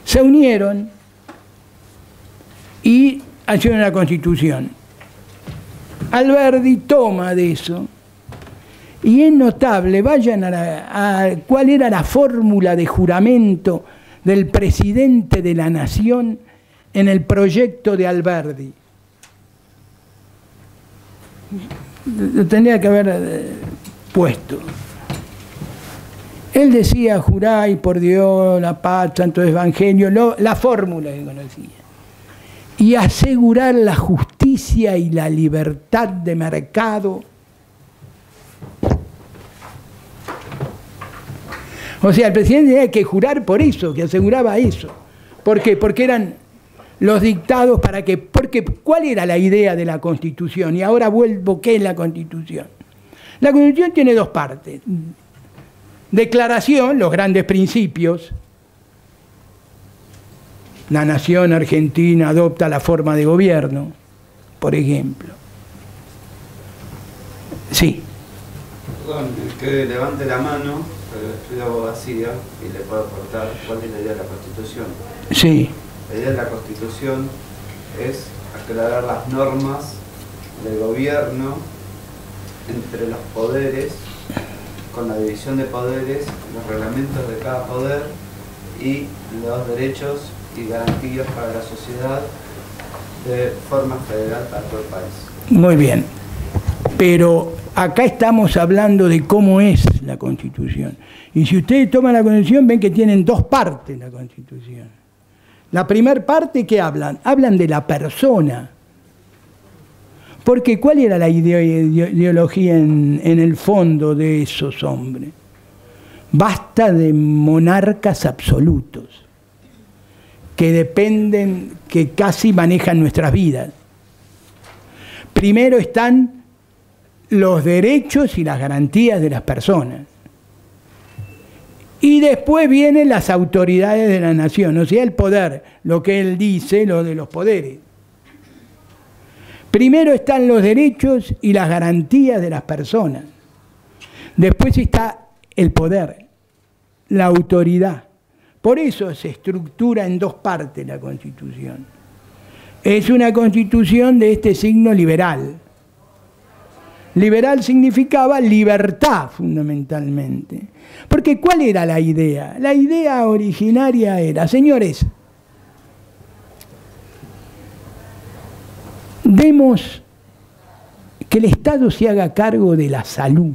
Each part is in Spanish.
se unieron y hicieron la Constitución. Alberdi toma de eso y es notable, vayan a cuál era la fórmula de juramento del presidente de la Nación en el proyecto de Alberdi. Lo tendría que haber puesto. Él decía, juráis por Dios, la paz, santo evangelio, la fórmula que conocía. Y asegurar la justicia y la libertad de mercado. O sea, el presidente tenía que jurar por eso, que aseguraba eso. ¿Por qué? Porque eran los dictados para que... Porque, ¿cuál era la idea de la Constitución? Y ahora vuelvo, ¿qué es la Constitución? La Constitución tiene dos partes. Declaración, los grandes principios. La nación argentina adopta la forma de gobierno, por ejemplo. Sí. Perdón, que levante la mano, pero estudia abogacía y le puedo aportar cuál es la idea de la Constitución. Sí. La idea de la Constitución es aclarar las normas del gobierno entre los poderes, con la división de poderes, los reglamentos de cada poder y los derechos y garantías para la sociedad de forma federal para todo el país. Muy bien, pero acá estamos hablando de cómo es la Constitución. Y si ustedes toman la Constitución, ven que tienen dos partes la Constitución. La primera parte, ¿qué hablan? Hablan de la persona. Porque ¿cuál era la ideología en el fondo de esos hombres? Basta de monarcas absolutos, que dependen, que casi manejan nuestras vidas. Primero están los derechos y las garantías de las personas. Y después vienen las autoridades de la nación, o sea, el poder, lo que él dice, lo de los poderes. Primero están los derechos y las garantías de las personas. Después está el poder, la autoridad. Por eso se estructura en dos partes la Constitución. Es una Constitución de este signo liberal. Liberal significaba libertad, fundamentalmente. Porque ¿cuál era la idea? La idea originaria era, señores, demos que el Estado se haga cargo de la salud,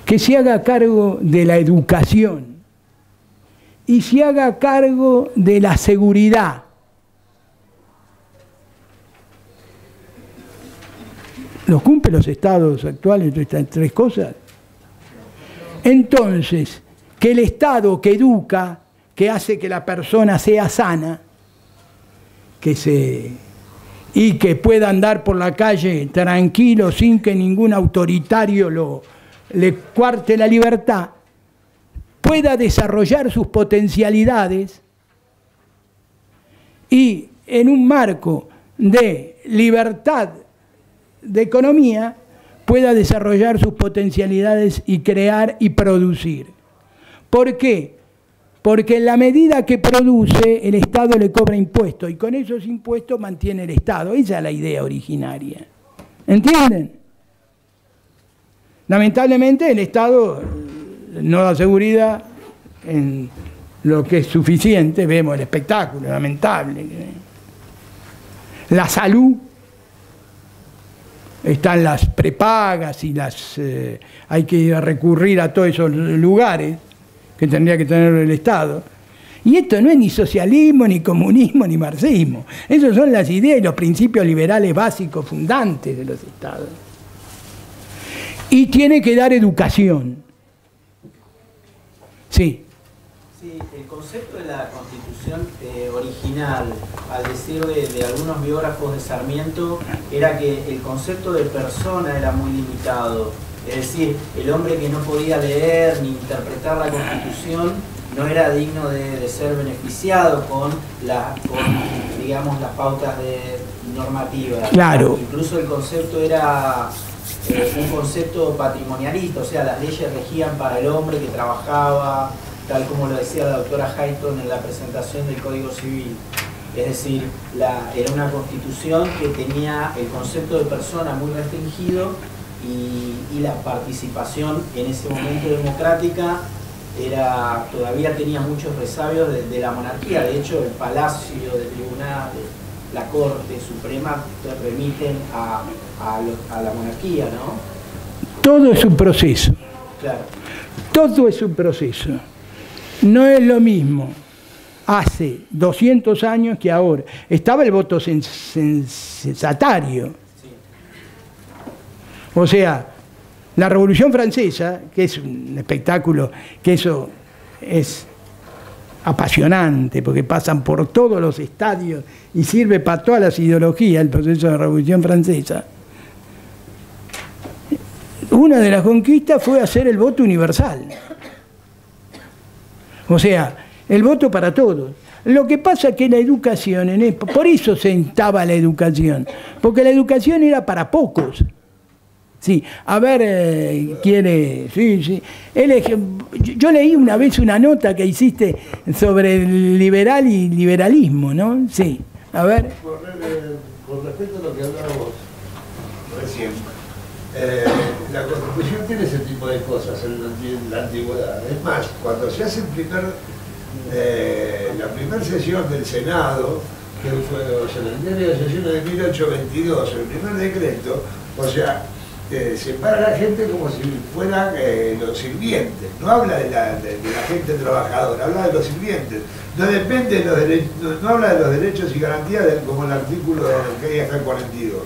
que se haga cargo de la educación y se haga cargo de la seguridad. ¿Los cumplen los estados actuales de estas tres cosas? Entonces, que el Estado que educa, que hace que la persona sea sana, y que pueda andar por la calle tranquilo sin que ningún autoritario le cuarte la libertad, pueda desarrollar sus potencialidades y en un marco de libertad de economía pueda desarrollar sus potencialidades y crear y producir. ¿Por qué? Porque en la medida que produce, el Estado le cobra impuestos y con esos impuestos mantiene el Estado. Esa es la idea originaria. ¿Entienden? Lamentablemente el Estado no da seguridad en lo que es suficiente. Vemos el espectáculo, lamentable. La salud. Están las prepagas y hay que recurrir a todos esos lugares que tendría que tener el Estado. Y esto no es ni socialismo, ni comunismo, ni marxismo. Esas son las ideas y los principios liberales básicos, fundantes de los Estados. Y tiene que dar educación. Sí. Sí, el concepto de la Constitución original, al decir de algunos biógrafos de Sarmiento, era que el concepto de persona era muy limitado. Es decir, el hombre que no podía leer ni interpretar la Constitución no era digno de ser beneficiado con digamos, las pautas normativas. Claro. Incluso el concepto era un concepto patrimonialista, o sea, las leyes regían para el hombre que trabajaba tal como lo decía la doctora Hayton en la presentación del Código Civil. Es decir, era una constitución que tenía el concepto de persona muy restringido y la participación en ese momento democrática todavía tenía muchos resabios de la monarquía. De hecho, el Palacio de Tribunal, la Corte Suprema te remiten a la monarquía, ¿no? Todo es un proceso. Claro. Todo es un proceso. No es lo mismo hace 200 años que ahora. Estaba el voto censatario. Sí. O sea, la Revolución Francesa, que es un espectáculo, que eso es apasionante, porque pasan por todos los estadios y sirve para todas las ideologías el proceso de la Revolución Francesa. Una de las conquistas fue hacer el voto universal. O sea, el voto para todos. Lo que pasa es que la educación, por eso se instaba la educación, porque la educación era para pocos. Sí, a ver, quiere... Sí. Yo leí una vez una nota que hiciste sobre el liberal y liberalismo, ¿no? Sí, a ver. Con respecto a lo que hablábamos recién, la Constitución tiene ese tipo de cosas en la antigüedad. Es más, cuando se hace la primera sesión del Senado, que fue el diario de sesiones de 1822, el primer decreto, o sea, separa a la gente como si fueran los sirvientes. No habla de la gente trabajadora, habla de los sirvientes. No depende de los derechos, no habla de los derechos y garantías como el artículo que hay hasta el 42.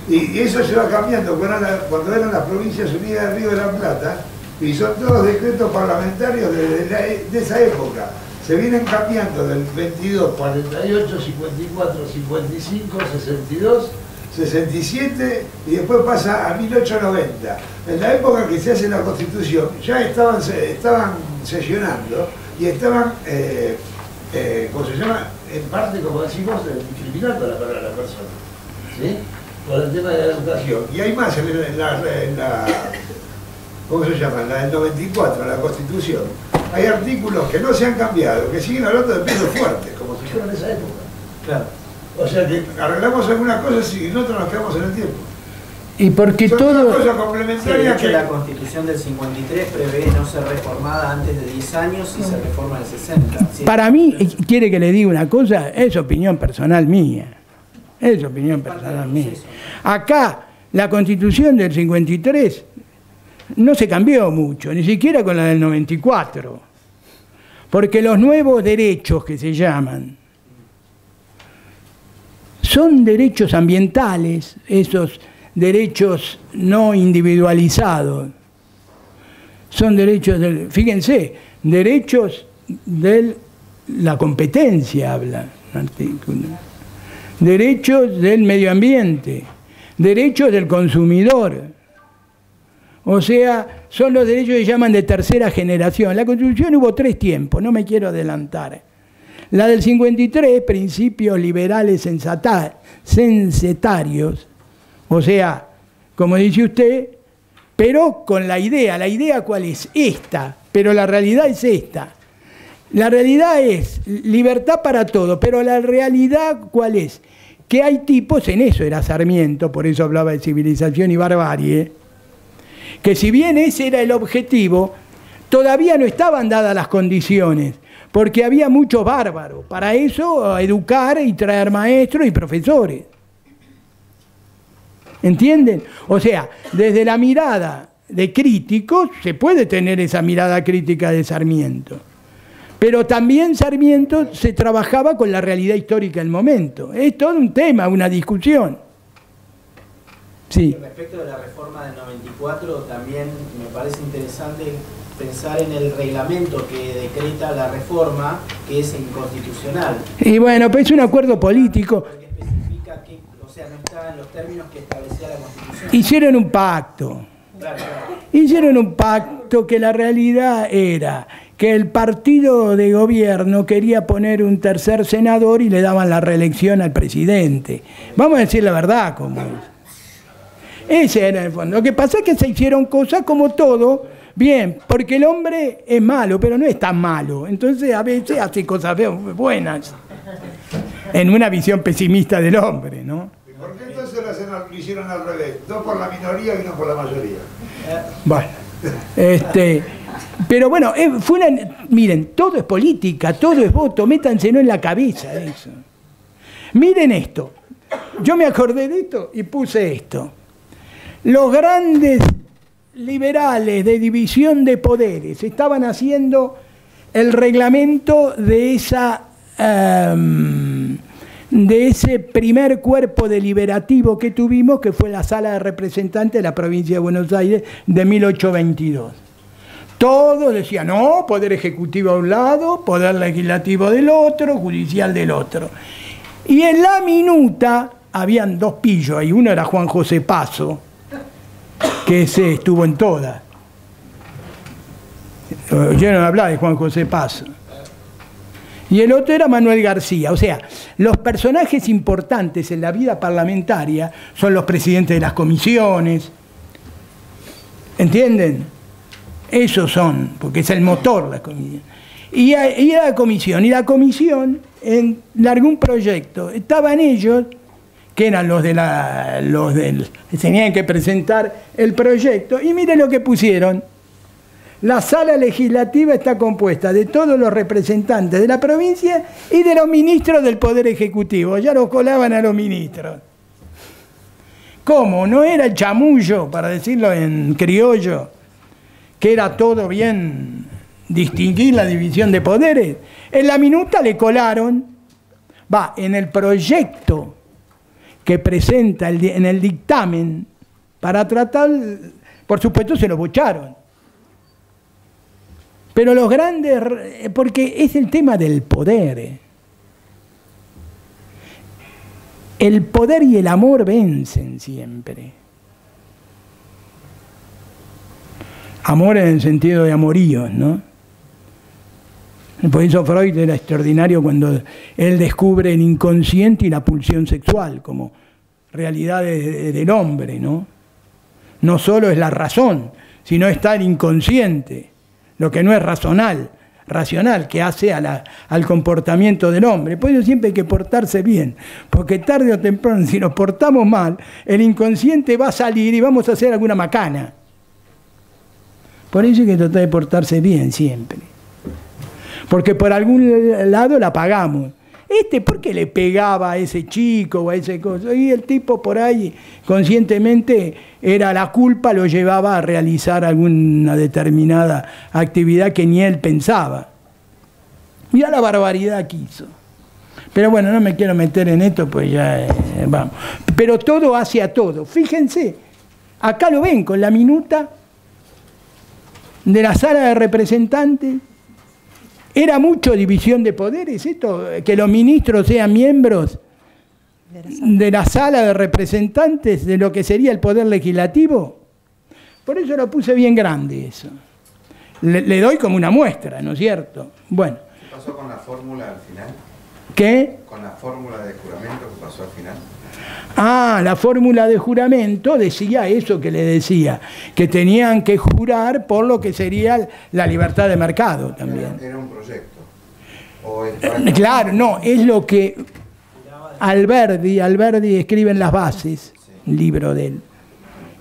Y eso se va cambiando cuando eran las Provincias Unidas del Río de la Plata, y son todos decretos parlamentarios de esa época. Se vienen cambiando del 22, 48, 54, 55, 62, 67 y después pasa a 1890. En la época que se hace la Constitución ya estaban sesionando y estaban, ¿cómo se llama? En parte, como decimos, discriminando a la persona, ¿sí? Por el tema de la educación. Y hay más en la ¿cómo se llama? La del 94, la Constitución. Hay artículos que no se han cambiado, que siguen hablando de pesos fuertes, como se hicieron en esa época. Claro. O sea que arreglamos algunas cosas y nosotros nos quedamos en el tiempo. Y porque son todo... una cosa complementaria. Sí, de hecho, la Constitución del 53 prevé no ser reformada antes de 10 años y se reforma en el 60. ¿Sí? Para mí, quiere que le diga una cosa, es opinión personal mía. Es opinión personal mía. Acá, la Constitución del 53 no se cambió mucho, ni siquiera con la del 94. Porque los nuevos derechos que se llaman son derechos ambientales, esos derechos no individualizados. Son derechos fíjense, derechos de la competencia, habla el artículo. Derechos del medio ambiente, derechos del consumidor. O sea, son los derechos que llaman de tercera generación. En la Constitución hubo 3 tiempos, no me quiero adelantar. La del 53, principios liberales censatarios, o sea, como dice usted, pero con la idea ¿cuál es? Esta, pero la realidad es esta. La realidad es libertad para todo, pero la realidad ¿cuál es? Que hay tipos, en eso era Sarmiento, por eso hablaba de civilización y barbarie, que si bien ese era el objetivo, todavía no estaban dadas las condiciones, porque había muchos bárbaros. Para eso, educar y traer maestros y profesores. ¿Entienden? O sea, desde la mirada de críticos, se puede tener esa mirada crítica de Sarmiento. Pero también Sarmiento se trabajaba con la realidad histórica del momento. Es todo un tema, una discusión. Sí. Respecto de la reforma del 94, también me parece interesante pensar en el reglamento que decreta la reforma, que es inconstitucional. Y bueno, pues es un acuerdo político. Porque especifica que, o sea, no está en los términos que establecía la Constitución. Hicieron un pacto. Claro. Hicieron un pacto que la realidad era que el partido de gobierno quería poner un tercer senador y le daban la reelección al presidente. Vamos a decir la verdad como es. Ese era el fondo. Lo que pasa es que se hicieron cosas como todo Bien, porque el hombre es malo, pero no es tan malo. Entonces a veces hace cosas buenas. En una visión pesimista del hombre, ¿no? ¿Y por qué entonces lo hicieron al revés? No por la minoría y no por la mayoría. Bueno, pero bueno, miren, todo es política, todo es voto, métanselo en la cabeza eso. Miren esto, yo me acordé de esto y puse esto. Los grandes liberales de división de poderes estaban haciendo el reglamento de ese primer cuerpo deliberativo que tuvimos, que fue la Sala de Representantes de la provincia de Buenos Aires de 1822. Todos decían, no, poder ejecutivo a un lado, poder legislativo del otro, judicial del otro. Y en la minuta habían dos pillos, y uno era Juan José Paso, que ese estuvo en todas. Yo no hablaba de Juan José Paso. Y el otro era Manuel García. O sea, los personajes importantes en la vida parlamentaria son los presidentes de las comisiones. ¿Entienden? Esos son, porque es el motor la comisión. Y la comisión largó un proyecto. Estaban ellos, que eran tenían que presentar el proyecto, y miren lo que pusieron. La sala legislativa está compuesta de todos los representantes de la provincia y de los ministros del Poder Ejecutivo. Ya los colaban a los ministros. ¿Cómo? ¿No era el chamullo, para decirlo en criollo, que era todo bien distinguir la división de poderes? En la minuta le colaron, en el proyecto que presenta en el dictamen para tratar, por supuesto se lo bocharon. Pero los grandes, porque es el tema del poder. El poder y el amor vencen siempre. Amor en el sentido de amoríos, ¿no? Por eso Freud era extraordinario cuando él descubre el inconsciente y la pulsión sexual como realidades del hombre, ¿no? No solo es la razón, sino está el inconsciente. Lo que no es racional, que hace al comportamiento del hombre. Por eso siempre hay que portarse bien, porque tarde o temprano, si nos portamos mal, el inconsciente va a salir y vamos a hacer alguna macana. Por eso hay que tratar de portarse bien siempre. Porque por algún lado la pagamos. ¿Por qué le pegaba a ese chico o a ese cosa? Y el tipo por ahí, conscientemente, era la culpa, lo llevaba a realizar alguna determinada actividad que ni él pensaba. Mirá la barbaridad que hizo. Pero bueno, no me quiero meter en esto, pues ya vamos. Pero todo hacia todo. Fíjense, acá lo ven con la minuta de la Sala de Representantes. ¿Era mucho división de poderes esto? Que los ministros sean miembros de la Sala de Representantes de lo que sería el Poder Legislativo. Por eso lo puse bien grande eso. Le doy como una muestra, ¿no es cierto? Bueno. ¿Qué pasó con la fórmula al final? ¿Qué? Con la fórmula de juramento que pasó al final. La fórmula de juramento decía eso que le decía, que tenían que jurar por lo que sería la libertad de mercado también. Era un proyecto. Claro, no, es lo que Alberdi escribe en las bases, un libro de él,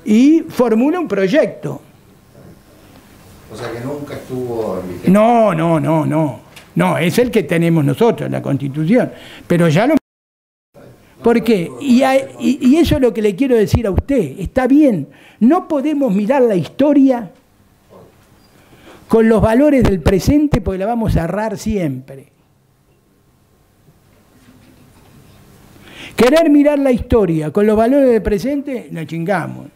y formula un proyecto. O sea que nunca estuvo en vigencia. No, es el que tenemos nosotros, la Constitución, pero ya lo... ¿Por qué? Y eso es lo que le quiero decir a usted. Está bien, no podemos mirar la historia con los valores del presente porque la vamos a errar siempre. Querer mirar la historia con los valores del presente, la chingamos.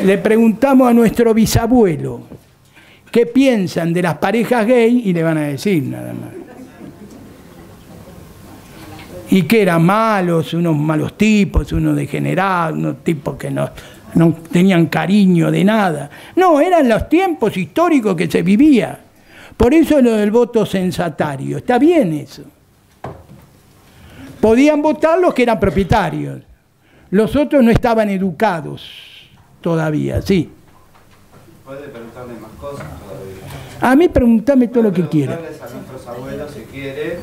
Le preguntamos a nuestro bisabuelo qué piensan de las parejas gay y le van a decir nada más. Y que eran malos, unos malos tipos, unos degenerados, unos tipos que no tenían cariño de nada. No, eran los tiempos históricos que se vivía. Por eso lo del voto censatario. Está bien eso. Podían votar los que eran propietarios. Los otros no estaban educados todavía, sí. Puede preguntarle más cosas todavía. A mí preguntame todo lo que quiera. Preguntarles a nuestros abuelos, si quiere,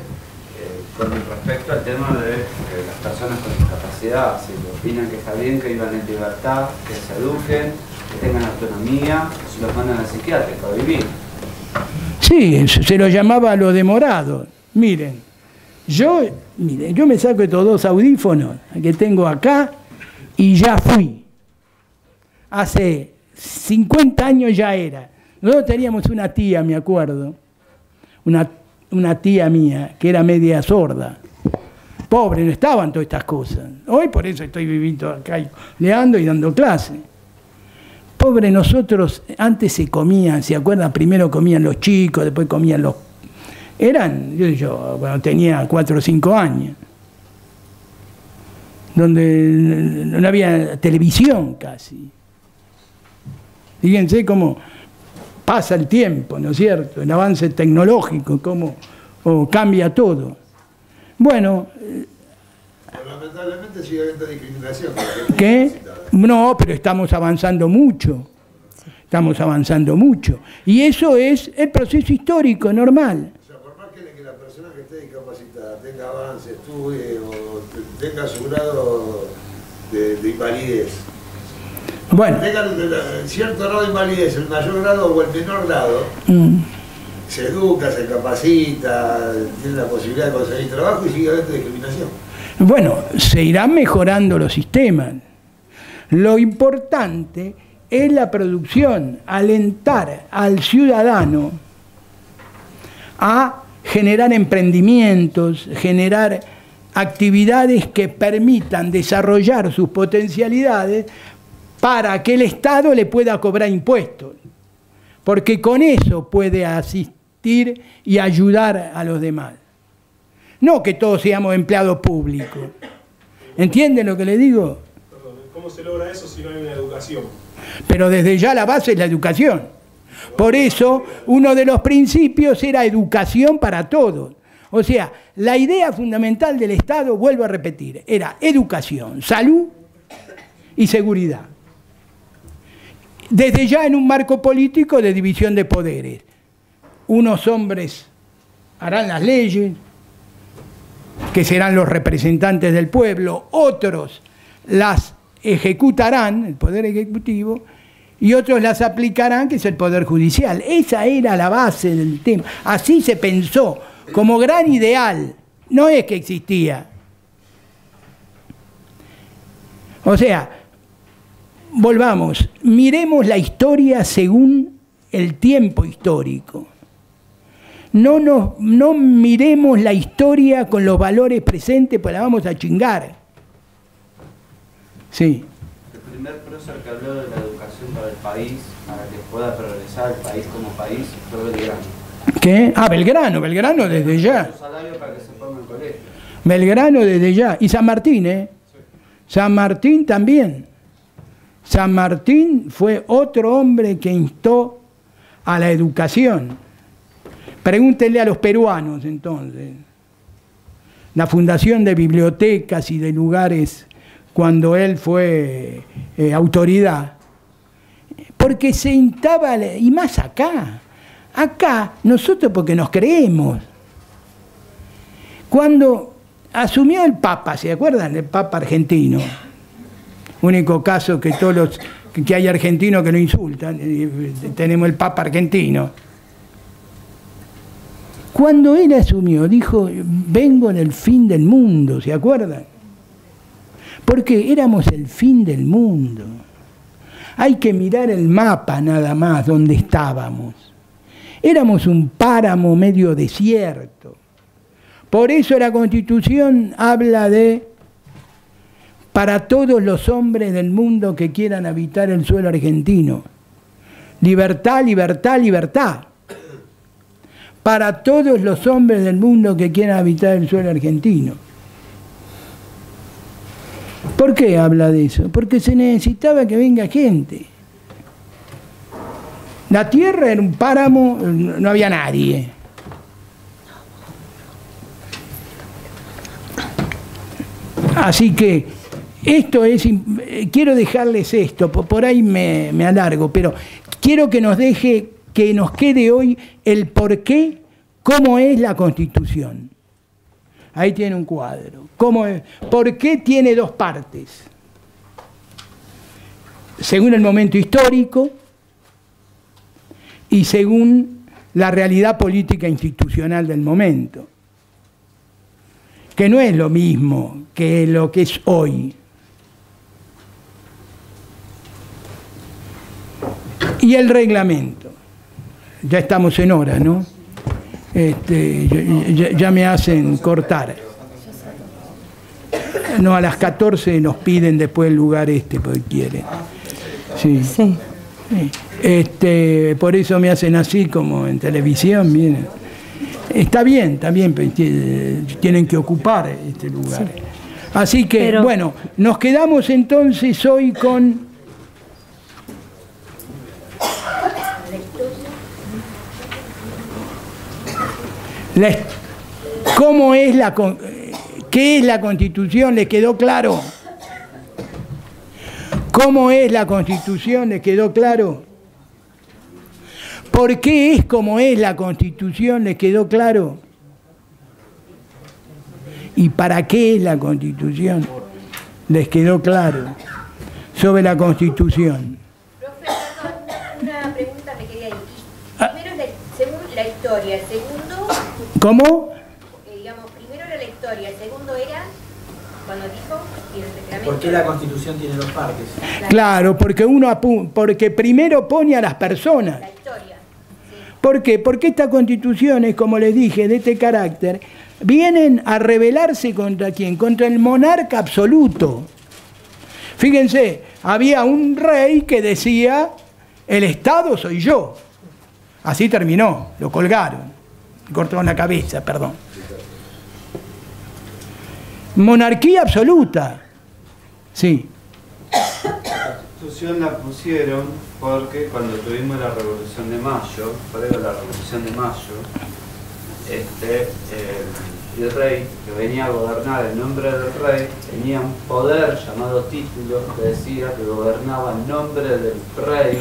con respecto al tema de las personas con discapacidad, si opinan que está bien que vivan en libertad, que se eduquen, que tengan autonomía, o si los mandan al psiquiátrico a vivir. Sí, se lo llamaba lo demorado. Miren, yo me saco estos dos audífonos que tengo acá y ya fui. Hace 50 años ya era. Nosotros teníamos una tía, me acuerdo, una tía mía que era media sorda. Pobre, no estaban todas estas cosas. Hoy por eso estoy viviendo acá, leando y dando clases. Pobre, nosotros antes se comían, ¿se acuerdan? Primero comían los chicos, después comían los... yo bueno, tenía 4 o 5 años, donde no había televisión casi. Fíjense cómo pasa el tiempo, ¿no es cierto? El avance tecnológico, cómo cambia todo. Bueno... lamentablemente sigue habiendo discriminación. ¿Qué? No, pero estamos avanzando mucho. Estamos avanzando mucho. Y eso es el proceso histórico normal. O sea, por más que la persona que esté discapacitada tenga avance, estudie o tenga su grado de invalidez, bueno, tenga cierto grado de invalidez, el mayor grado o el menor grado, se educa, se capacita, tiene la posibilidad de conseguir trabajo y sigue habiendo discriminación. Bueno, se irán mejorando los sistemas. Lo importante es la producción, alentar al ciudadano a generar emprendimientos, generar actividades que permitan desarrollar sus potencialidades para que el Estado le pueda cobrar impuestos, porque con eso puede asistir y ayudar a los demás. No que todos seamos empleados públicos. ¿Entienden lo que le digo? ¿Cómo se logra eso si no hay una educación? Pero desde ya la base es la educación. Por eso, uno de los principios era educación para todos. O sea, la idea fundamental del Estado, vuelvo a repetir, era educación, salud y seguridad. Desde ya en un marco político de división de poderes. Unos hombres harán las leyes, que serán los representantes del pueblo, otros las ejecutarán, el Poder Ejecutivo, y otros las aplicarán, que es el Poder Judicial. Esa era la base del tema. Así se pensó, como gran ideal. No es que existía. O sea, volvamos, miremos la historia según el tiempo histórico. No miremos la historia con los valores presentes, pues la vamos a chingar. Sí. El primer prócer que habló de la educación para el país, para que pueda progresar el país como país, fue Belgrano. ¿Qué? Ah, Belgrano desde ya. Un salario para que se ponga en colegio. Belgrano desde ya. Y San Martín, ¿eh? San Martín también. San Martín fue otro hombre que instó a la educación. Pregúntenle a los peruanos, entonces. La fundación de bibliotecas y de lugares cuando él fue autoridad. Porque se instaba, y más acá. Acá, nosotros porque nos creemos. Cuando asumió el Papa, ¿se acuerdan? El Papa argentino. Único caso que que hay argentinos que lo insultan. Tenemos el Papa argentino. Cuando él asumió, dijo, vengo en el fin del mundo, ¿se acuerdan? Porque éramos el fin del mundo. Hay que mirar el mapa nada más, donde estábamos. Éramos un páramo medio desierto. Por eso la Constitución habla de para todos los hombres del mundo que quieran habitar el suelo argentino. Libertad, libertad, libertad. Para todos los hombres del mundo que quieran habitar el suelo argentino. ¿Por qué habla de eso? Porque se necesitaba que venga gente. La tierra era un páramo, no había nadie. Así que esto es, quiero dejarles esto, por ahí me alargo, pero quiero que nos quede hoy el por qué, cómo es la Constitución. Ahí tiene un cuadro. ¿Por qué tiene dos partes? Según el momento histórico y según la realidad política institucional del momento, que no es lo mismo que lo que es hoy. Y el reglamento. Ya estamos en hora, ¿no? Ya me hacen cortar. No, a las 14 nos piden después el lugar porque quieren. Sí. Sí. Por eso me hacen así como en televisión, miren. Está bien, pero tienen que ocupar este lugar. Sí. Así que, bueno, nos quedamos entonces hoy con ¿qué es la Constitución? ¿Les quedó claro? ¿Cómo es la Constitución? ¿Les quedó claro? ¿Por qué es como es la Constitución? ¿Les quedó claro? ¿Y para qué es la Constitución? ¿Les quedó claro? Sobre la Constitución. Profe, una pregunta me quería ir. Primero según la historia, segundo... ¿Cómo? Primero era la historia, segundo era cuando dijo y el reglamento. ¿Por qué la Constitución tiene dos partes? Claro, porque primero pone a las personas. La historia. Sí. ¿Por qué? Porque estas constituciones, como les dije, de este carácter, vienen a rebelarse contra ¿quién? Contra el monarca absoluto. Fíjense, había un rey que decía, el Estado soy yo. Así terminó, lo colgaron, cortaron la cabeza, perdón. Monarquía absoluta. Sí. La Constitución la pusieron porque cuando tuvimos la Revolución de Mayo, previo a la Revolución de Mayo, el rey que venía a gobernar en nombre del rey tenía un poder llamado título que decía que gobernaba en nombre del rey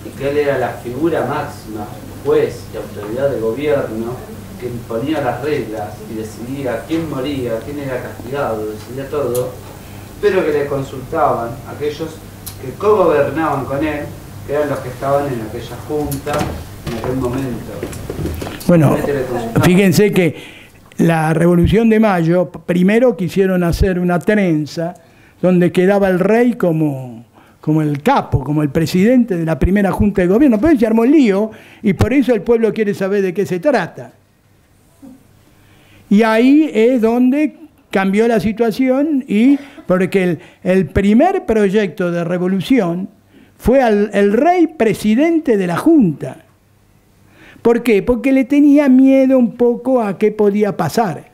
y que él era la figura máxima, juez y autoridad de gobierno, que imponía las reglas y decidía quién moría, quién era castigado, decidía todo, pero que le consultaban a aquellos que co-gobernaban con él, que eran los que estaban en aquella junta en aquel momento. Bueno, fíjense que la Revolución de Mayo, primero quisieron hacer una trenza donde quedaba el rey como el capo, como el presidente de la primera junta de gobierno, pero se armó el lío y por eso el pueblo quiere saber de qué se trata. Y ahí es donde cambió la situación porque el primer proyecto de revolución fue el rey presidente de la Junta. ¿Por qué? Porque le tenía miedo un poco a qué podía pasar.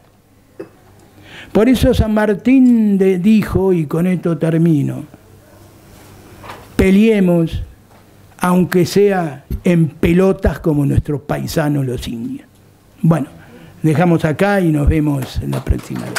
Por eso San Martín dijo, y con esto termino, peleemos aunque sea en pelotas como nuestros paisanos los indios. Bueno, dejamos acá y nos vemos en la próxima vez.